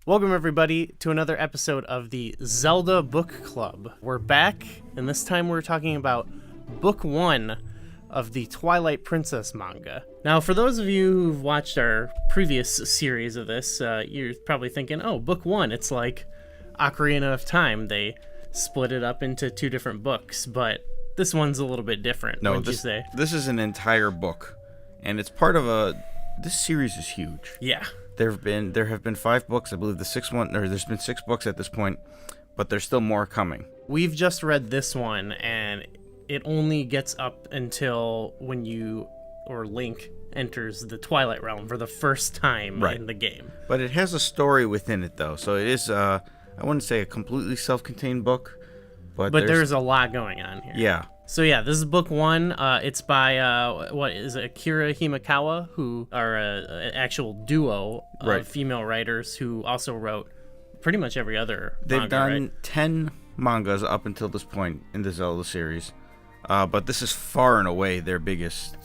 Welcome, everybody, to another episode of the Zelda Book Club. We're back, and this time we're talking about Book 1 of the Twilight Princess manga. Now, for those of you who've watched our previous series of this, you're probably thinking, oh, Book 1, it's like Ocarina of Time. They split it up into two different books, but this one's a little bit different. No, What'd you say? This is an entire book, and it's part of this series is huge. Yeah. There have been 5 books. I believe there's been 6 books at this point, but there's still more coming. We've just read this one, and it only gets up until when Link enters the Twilight Realm for the first time in the game. But it has a story within it, though, so it is, I wouldn't say a completely self-contained book, but there's a lot going on here. Yeah. So yeah, this is book 1. It's by Akira Himekawa, who are an actual duo of female writers who also wrote pretty much every other manga. They've done 10 mangas up until this point in the Zelda series, but this is far and away their biggest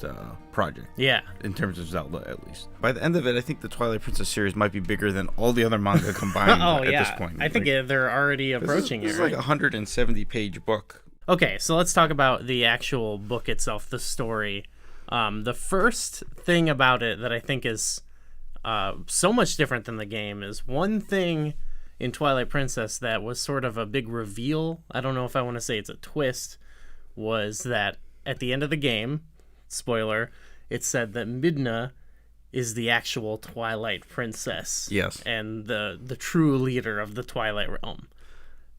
project. Yeah, in terms of Zelda, at least. By the end of it, I think the Twilight Princess series might be bigger than all the other manga combined at this point. I think they're already approaching this is like a 170-page book. Okay, so let's talk about the actual book itself, the story. The first thing about it that I think is so much different than the game is one thing in Twilight Princess that was sort of a big reveal. I don't know if I want to say it's a twist, was that at the end of the game, spoiler, it said that Midna is the actual Twilight Princess. Yes. And the true leader of the Twilight Realm.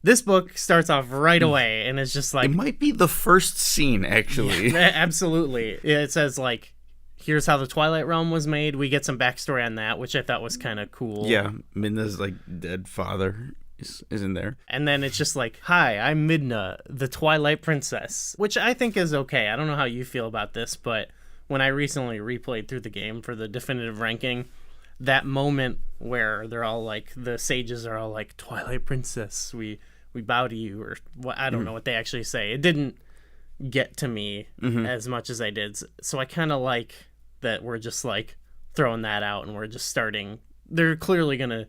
This book starts off right away, and it's just like... It might be the first scene, actually. Yeah, absolutely. It says, like, here's how the Twilight Realm was made. We get some backstory on that, which I thought was kind of cool. Yeah, Midna's, like, dead father is in there. And then it's just like, hi, I'm Midna, the Twilight Princess, which I think is okay. I don't know how you feel about this, but when I recently replayed through the game for the definitive ranking... that moment where they're all like, the sages are all like, Twilight Princess, we bow to you, or what, I don't know what they actually say. It didn't get to me as much as I did. So I kind of like that we're just like throwing that out and we're just starting. They're clearly going to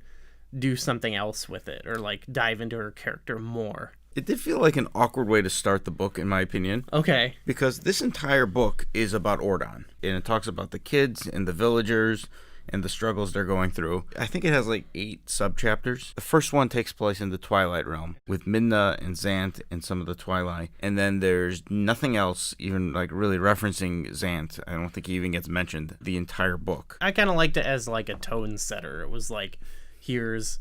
do something else with it or like dive into her character more. It did feel like an awkward way to start the book, in my opinion. Okay. Because this entire book is about Ordon, and it talks about the kids and the villagers and the struggles they're going through. I think it has like 8 sub-chapters. The first one takes place in the Twilight Realm with Midna and Zant and some of the Twilight. And then there's nothing else even like really referencing Zant. I don't think he even gets mentioned the entire book. I kind of liked it as like a tone setter. It was like, here's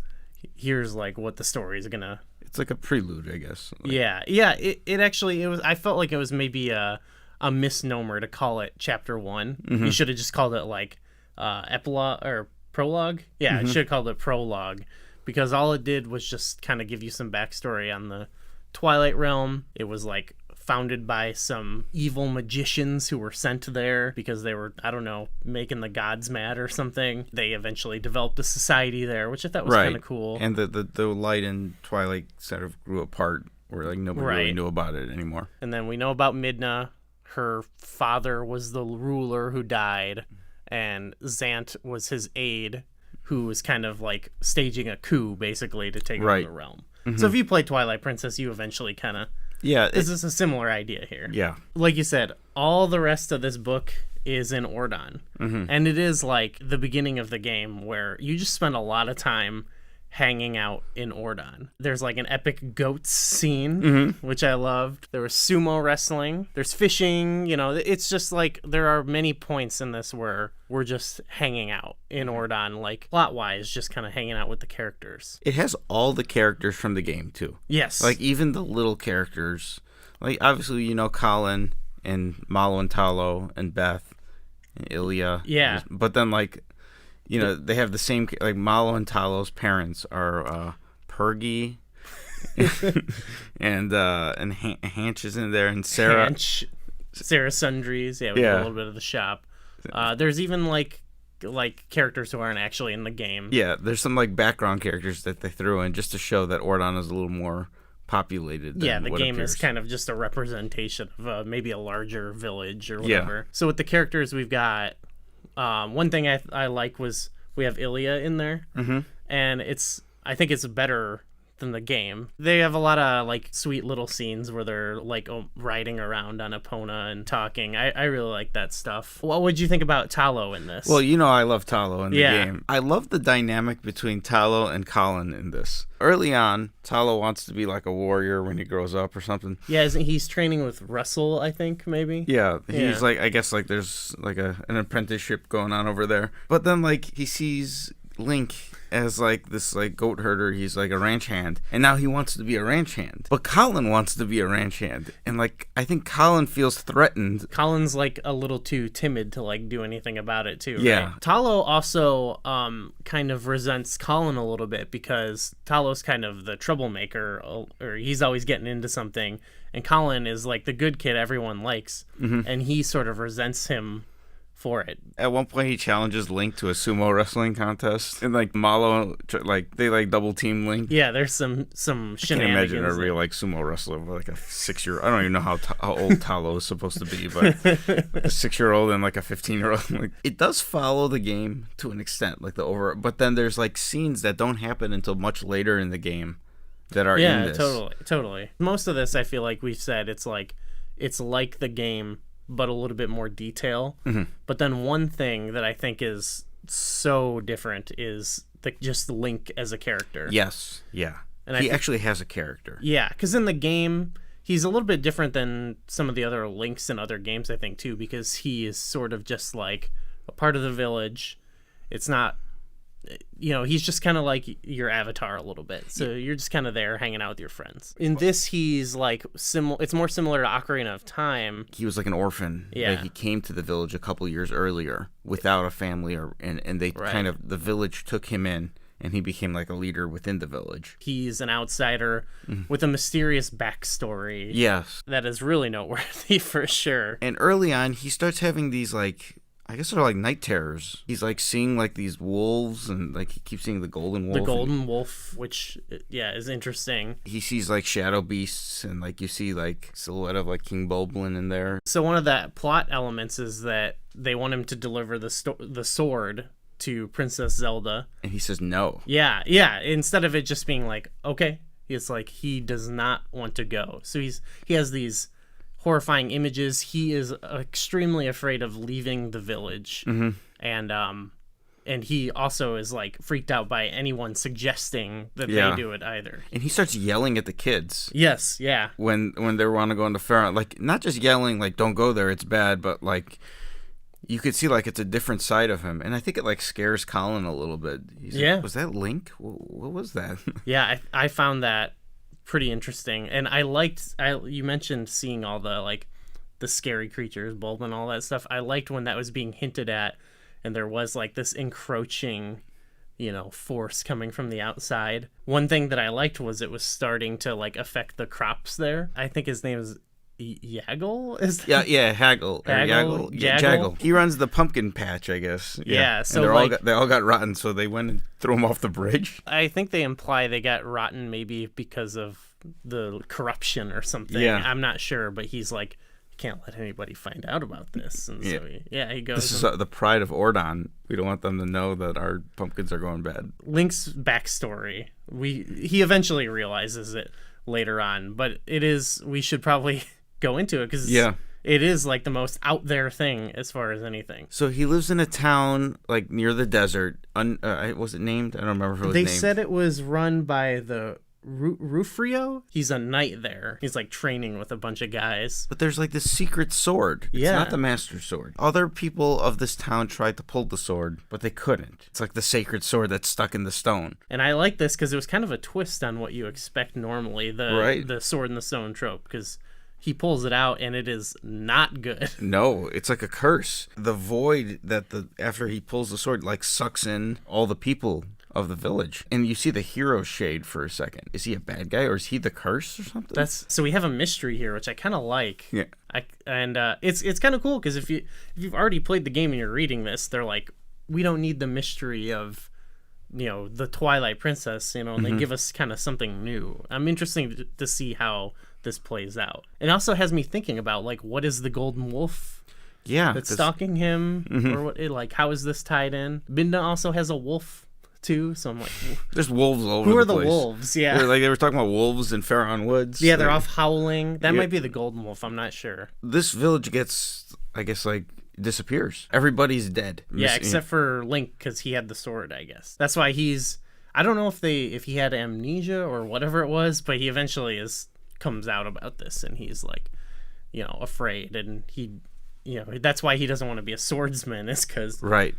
like what the story is gonna... It's like a prelude, I guess. Like... Yeah. It actually, it was, I felt like it was maybe a misnomer to call it chapter 1. You should have just called it like epilogue or prologue. Yeah, I should have called it prologue, because all it did was just kind of give you some backstory on the Twilight Realm. It was like founded by some evil magicians who were sent there because they were, I don't know, making the gods mad or something. They eventually developed a society there, which I thought was kind of cool. And the light and Twilight sort of grew apart, where like nobody really knew about it anymore. And then we know about Midna. Her father was the ruler who died, and Zant was his aide, who was kind of like staging a coup, basically, to take over the realm. So if you play Twilight Princess, you eventually kind of... Yeah. This is a similar idea here. Yeah. Like you said, all the rest of this book is in Ordon. And it is like the beginning of the game where you just spend a lot of time hanging out in Ordon. There's like an epic goats scene, which I loved. There was sumo wrestling. There's fishing. You know, it's just like there are many points in this where we're just hanging out in Ordon, like plot-wise, just kind of hanging out with the characters. It has all the characters from the game, too. Yes. Like even the little characters. Like obviously, you know, Colin and Malo and Talo and Beth and Ilya. Yeah. But then like... You know, they have the same, like, Malo and Talo's parents are Pergy, and Hanch is in there, and Sarah. Sarah Sundries, we get a little bit of the shop. There's even, like characters who aren't actually in the game. Yeah, there's some, like, background characters that they threw in just to show that Ordon is a little more populated than the what game appears. Is kind of just a representation of maybe a larger village or whatever. Yeah. So with the characters we've got... one thing I like was we have Ilya in there, and I think it's better than the game. They have a lot of like sweet little scenes where they're like riding around on Epona and talking. I really like that stuff. What would you think about Talo in this? Well, I love Talo in the game. I love the dynamic between Talo and Colin in this. Early on, Talo wants to be like a warrior when he grows up or something. Yeah, he's training with Russell, I think, maybe? Yeah, he's like, I guess like there's like an apprenticeship going on over there. But then like he sees Link as like this like goat herder. He's like a ranch hand, and now he wants to be a ranch hand, but Colin wants to be a ranch hand, and like I think Colin feels threatened. Colin's like a little too timid to like do anything about it too. Yeah, right? Talo also kind of resents Colin a little bit because Talo's kind of the troublemaker, or he's always getting into something, and Colin is like the good kid everyone likes, and he sort of resents him for it. At one point, he challenges Link to a sumo wrestling contest, and like Malo, like they like double team Link. Yeah, there's some shenanigans. I can't imagine a real like sumo wrestler with like a 6-year. I don't even know how old Talo is supposed to be, but like a 6-year-old and like a 15-year-old. Like, it does follow the game to an extent, like but then there's like scenes that don't happen until much later in the game that are in this. Yeah, totally. Most of this, I feel like we've said it's like the game, but a little bit more detail. But then one thing that I think is so different is just Link as a character. Yes, yeah. And he actually has a character. Yeah, because in the game, he's a little bit different than some of the other Links in other games, I think, too, because he is sort of just like a part of the village. It's not, he's just kind of like your avatar a little bit. So you're just kind of there hanging out with your friends. In this, he's like it's more similar to Ocarina of Time. He was like an orphan. Yeah. Like, he came to the village a couple years earlier without a family, and they kind of, the village took him in, and he became like a leader within the village. He's an outsider with a mysterious backstory. Yes. That is really noteworthy for sure. And early on, he starts having these like, I guess they're like night terrors. He's like seeing like these wolves, and like he keeps seeing the golden wolf. The golden wolf, which is interesting. He sees like shadow beasts, and like you see like silhouette of like King Bulblin in there. So one of the plot elements is that they want him to deliver the sword to Princess Zelda, and he says no. Yeah. Instead of it just being like, okay, it's like he does not want to go. So he has these horrifying images. He is extremely afraid of leaving the village, and he also is like freaked out by anyone suggesting that they do it either. And he starts yelling at the kids. Yes, yeah. When they want to go into Fair, like not just yelling like "Don't go there, it's bad," but like you could see like it's a different side of him, and I think it like scares Colin a little bit. He's like, was that Link? What was that? Yeah, I found that pretty interesting, and you mentioned seeing all the scary creatures, Bulb and all that stuff. I liked when that was being hinted at, and there was like this encroaching force coming from the outside. One thing that I liked was it was starting to like affect the crops there. I think his name is Yaggle? Haggle. Jaggle. He runs the pumpkin patch, I guess. Yeah, so they all got rotten, so they went and threw him off the bridge. I think they imply they got rotten maybe because of the corruption or something. Yeah. I'm not sure, but he's like, can't let anybody find out about this. And so he goes. This is the pride of Ordon. We don't want them to know that our pumpkins are going bad. Link's backstory. He eventually realizes it later on, but we should probably go into it because it is like the most out there thing as far as anything. So he lives in a town like near the desert. Was it named? I don't remember if it was named. They said it was run by the Rufrio. He's a knight there. He's like training with a bunch of guys. But there's like this secret sword. It's not the master sword. Other people of this town tried to pull the sword, but they couldn't. It's like the sacred sword that's stuck in the stone. And I like this because it was kind of a twist on what you expect normally, the sword in the stone trope, because he pulls it out and it is not good. No, it's like a curse. The void that after he pulls the sword like sucks in all the people of the village, and you see the hero shade for a second. Is he a bad guy, or is he the curse or something? So we have a mystery here, which I kind of like. Yeah. It's kind of cool because if you've already played the game and you're reading this, they're like, we don't need the mystery of the Twilight Princess, and they give us kind of something new. I'm interested to see how this plays out. It also has me thinking about like, what is the golden wolf? Yeah, that's stalking him, or what? How is this tied in? Midna also has a wolf too. So I'm like, there's wolves all over who the are the place. wolves? Yeah. They were talking about wolves in Pharaoh Woods. Yeah, they're off howling. That might be the golden wolf. I'm not sure. This village gets, I guess, like, disappears. Everybody's dead. Yeah, except for Link, because he had the sword, I guess. That's why I don't know if he had amnesia or whatever it was, but he eventually comes out about this, and he's like, afraid, and that's why he doesn't want to be a swordsman, is because right.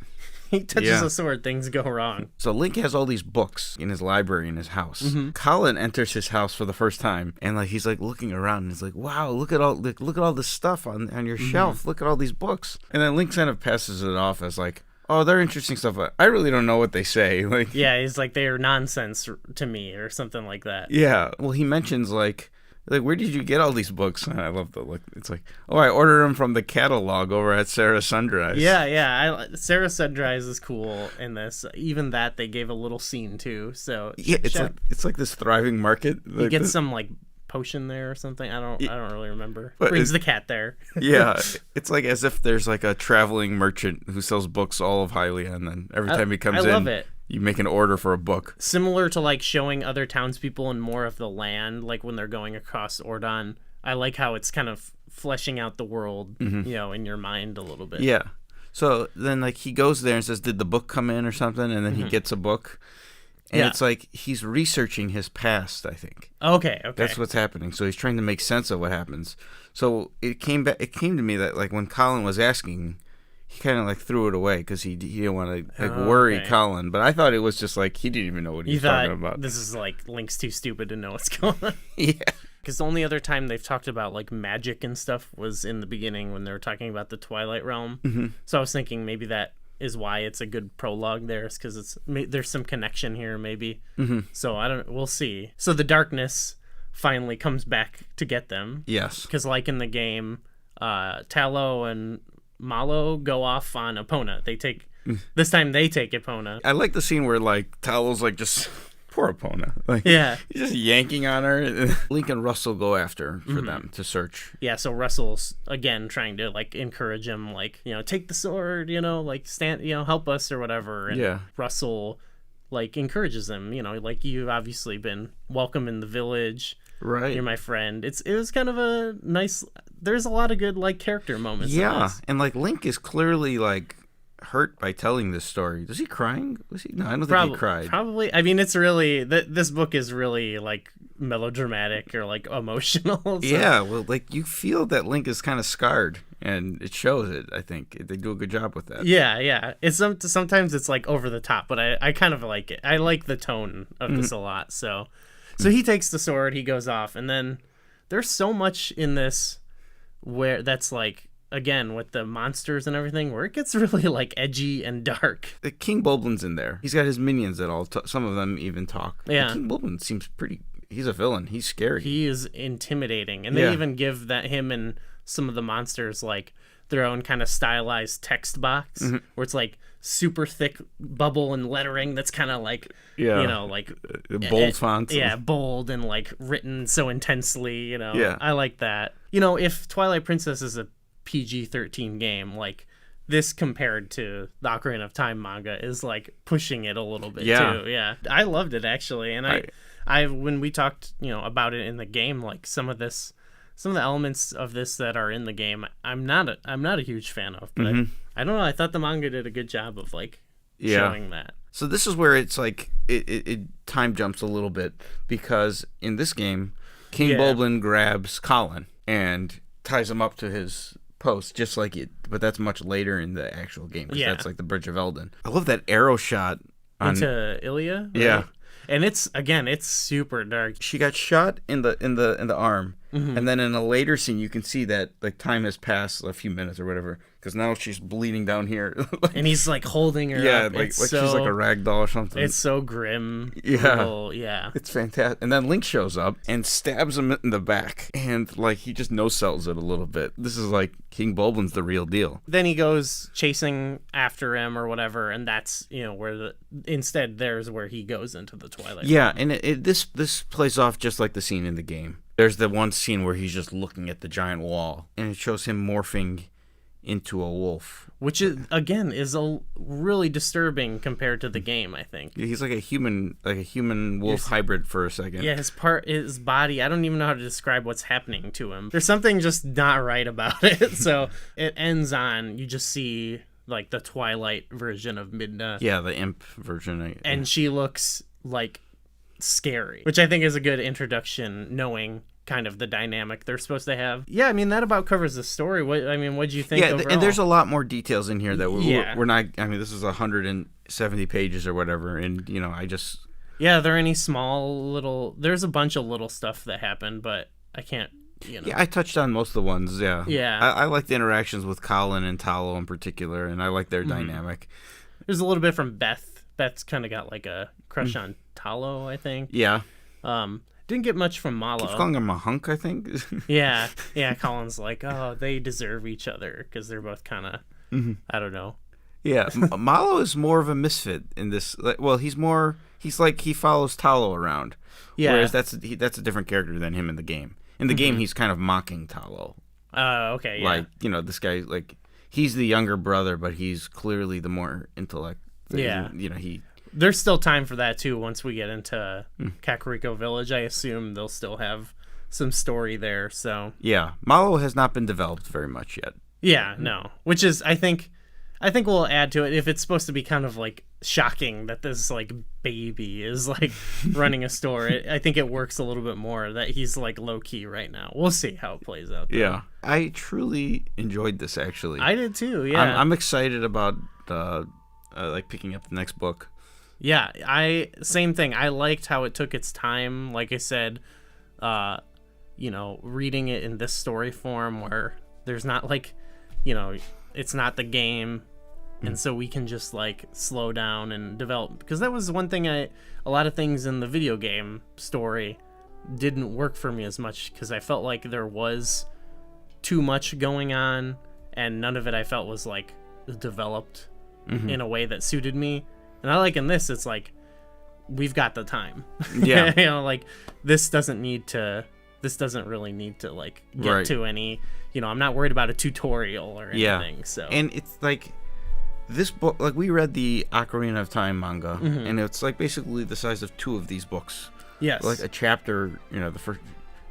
he touches a sword, things go wrong. So Link has all these books in his library in his house. Mm-hmm. Colin enters his house for the first time, and like he's like looking around, and he's like, "Wow, look at all this stuff on your shelf. Look at all these books." And then Link kind of passes it off as like, "Oh, they're interesting stuff, but I really don't know what they say." Like, yeah, he's like, "They're nonsense to me," or something like that. Yeah. Well, he mentions like, where did you get all these books? And I love the look. It's like, oh, I ordered them from the catalog over at Sarah Sunrise. Yeah. Sarah Sunrise is cool in this. Even that, they gave a little scene too. So yeah, it's like this thriving market. You get some like potion there or something. I don't really remember. Brings the cat there. Yeah, it's like as if there's like a traveling merchant who sells books all of Hylia, and then every time he comes in, love it. You make an order for a book. Similar to like showing other townspeople and more of the land, like when they're going across Ordon. I like how it's kind of fleshing out the world, in your mind a little bit. Yeah. So then like he goes there and says, "Did the book come in or something?" And then he gets a book. And it's like he's researching his past, I think. Okay. That's what's happening. So he's trying to make sense of what happens. So it came to me that like when Colin was asking, he kind of like threw it away because he didn't want to worry Colin. But I thought it was just like he didn't even know what he was talking about. This is like Link's too stupid to know what's going on. Yeah. Because the only other time they've talked about like magic and stuff was in the beginning when they were talking about the Twilight Realm. Mm-hmm. So I was thinking maybe that is why it's a good prologue there, is because there's some connection here maybe. Mm-hmm. So we'll see. So the darkness finally comes back to get them. Yes. Because like in the game, Tallow and Malo go off on Epona. This time they take Epona. I like the scene where like Talow's like just poor Epona. Like, yeah. He's just yanking on her. Link and Russell go after for them to search. Yeah, so Russell's again trying to like encourage him, like, take the sword, like stand, help us or whatever. And Russell like encourages him, like, you've obviously been welcome in the village. Right. You're my friend. It was kind of a nice, there's a lot of good like character moments. Yeah. And like Link is clearly like hurt by telling this story. Was he crying? No, I don't think he cried. Probably. I mean, it's really this book is really like melodramatic or like emotional. So. Yeah, well, like you feel that Link is kind of scarred, and it shows it. I think they do a good job with that. Yeah. It's sometimes it's like over the top, but I kind of like it. I like the tone of this a lot. So he takes the sword, he goes off, and then there's so much in this where that's like, again, with the monsters and everything, where it gets really like edgy and dark. The King Bulblin's in there. He's got his minions that all some of them even talk. Yeah. King Bulblin seems pretty. He's a villain. He's scary. He is intimidating, and they even give him and some of the monsters like their own kind of stylized text box where it's like super thick bubble and lettering that's kind of like like bold font. Yeah, bold and like written so intensely. Yeah, I like that. If Twilight Princess is a PG-13 game, like this compared to the Ocarina of Time manga is like pushing it a little bit too. Yeah, I loved it actually, and I when we talked about it in the game, like some of the elements of this that are in the game, I'm not a huge fan of, but I don't know. I thought the manga did a good job of like showing that. So this is where it's like it time jumps a little bit, because in this game, King Bulblin grabs Colin and ties him up to his post, just like it, but that's much later in the actual game, because that's like the Bridge of Eldin. I love that arrow shot into Ilia. Right? Yeah, and it's super dark. She got shot in the arm, and then in a later scene you can see that like time has passed a few minutes or whatever, because now she's bleeding down here. And he's like holding her up. Like she's like a rag doll or something. It's so grim. Yeah. It's fantastic. And then Link shows up and stabs him in the back, and like he just no-sells it a little bit. This is like King Bulblin's the real deal. Then he goes chasing after him or whatever, and that's where there's where he goes into the Twilight. Yeah, and this plays off just like the scene in the game. There's the one scene where he's just looking at the giant wall, and it shows him morphing into a wolf. Which is, again, is a really disturbing compared to the game, I think. He's like a human wolf hybrid for a second. Yeah, his body, I don't even know how to describe what's happening to him. There's something just not right about it. So it ends on, you just see like the Twilight version of Midna. Yeah, the imp version. And she looks like scary, which I think is a good introduction, knowing kind of the dynamic they're supposed to have. Yeah, I mean, that about covers the story. What'd you think overall? And there's a lot more details in here that we're not, I mean, this is 170 pages or whatever, and, I just... Yeah, are there any small little... There's a bunch of little stuff that happened, but I can't, Yeah, I touched on most of the ones, yeah. Yeah. I like the interactions with Colin and Talo in particular, and I like their dynamic. There's a little bit from Beth. Beth's kind of got like a crush on Talo, I think. Yeah. Didn't get much from Malo. Keeps calling him a hunk, I think. Yeah. Colin's like, oh, they deserve each other because they're both kind of, I don't know. Yeah, Malo is more of a misfit in this. Well, he's like he follows Talo around. Yeah. Whereas that's a different character than him in the game. In the game, he's kind of mocking Talo. Okay, yeah. Like, this guy, like, he's the younger brother, but he's clearly the more intellect. Yeah. He... There's still time for that, too, once we get into Kakariko Village. I assume they'll still have some story there, so... Yeah. Malo has not been developed very much yet. Yeah, no. Which is, I think we'll add to it if it's supposed to be kind of, like, shocking that this, like, baby is, like, running a store. I think it works a little bit more that he's, like, low-key right now. We'll see how it plays out, though. Yeah. I truly enjoyed this, actually. I did, too, yeah. I'm excited about, picking up the next book. Yeah, same thing. I liked how it took its time. Like I said, reading it in this story form where there's not like, it's not the game. And so we can just like slow down and develop, because that was one thing a lot of things in the video game story didn't work for me as much, because I felt like there was too much going on and none of it I felt was like developed in a way that suited me. And I like in this, it's like, we've got the time. Yeah. Like, this doesn't really need to, like, get to any, I'm not worried about a tutorial or anything, so. And it's like, this book, like, we read the Ocarina of Time manga, and it's, like, basically the size of 2 of these books. Yes. Like, a chapter, the first,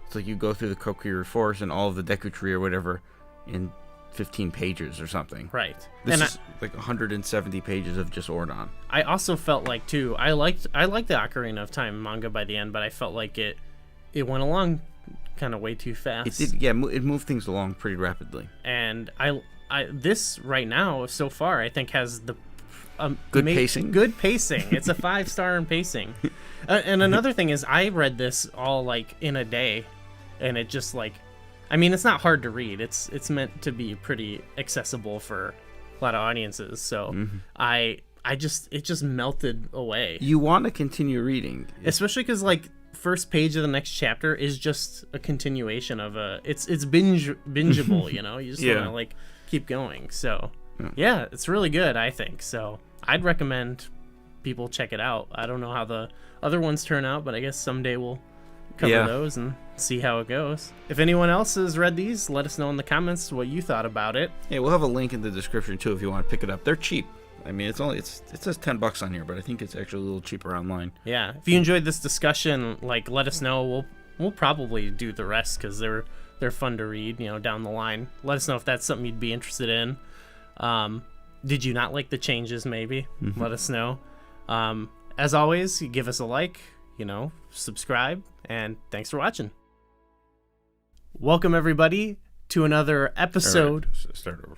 it's like you go through the Kokiri Forest and all of the Deku Tree or whatever in 15 pages or something. Right. This is like 170 pages of just Ordon. I also felt like, too, I liked the Ocarina of Time manga by the end, but I felt like it went along kind of way too fast. It did, yeah, it moved things along pretty rapidly. And this right now so far I think has the good pacing. Good pacing. It's a 5-star in pacing. And another thing is, I read this all like in a day, and it just like, I mean, it's not hard to read. It's meant to be pretty accessible for a lot of audiences. So it just melted away. You want to continue reading, especially because like first page of the next chapter is just a continuation of it's bingeable. You just want to like keep going. So yeah, it's really good, I think. So I'd recommend people check it out. I don't know how the other ones turn out, but I guess someday we'll cover those and see how it goes. If anyone else has read these, let us know in the comments what you thought about it. Yeah, we'll have a link in the description too if you want to pick it up. They're cheap. I mean, it says $10 on here, but I think it's actually a little cheaper online. Yeah, if you enjoyed this discussion, like, let us know. We'll probably do the rest because they're fun to read, down the line. Let us know if that's something you'd be interested in. Did you not like the changes? Maybe let us know. As always, give us a like, subscribe, and thanks for watching. Welcome everybody to another episode. Start over.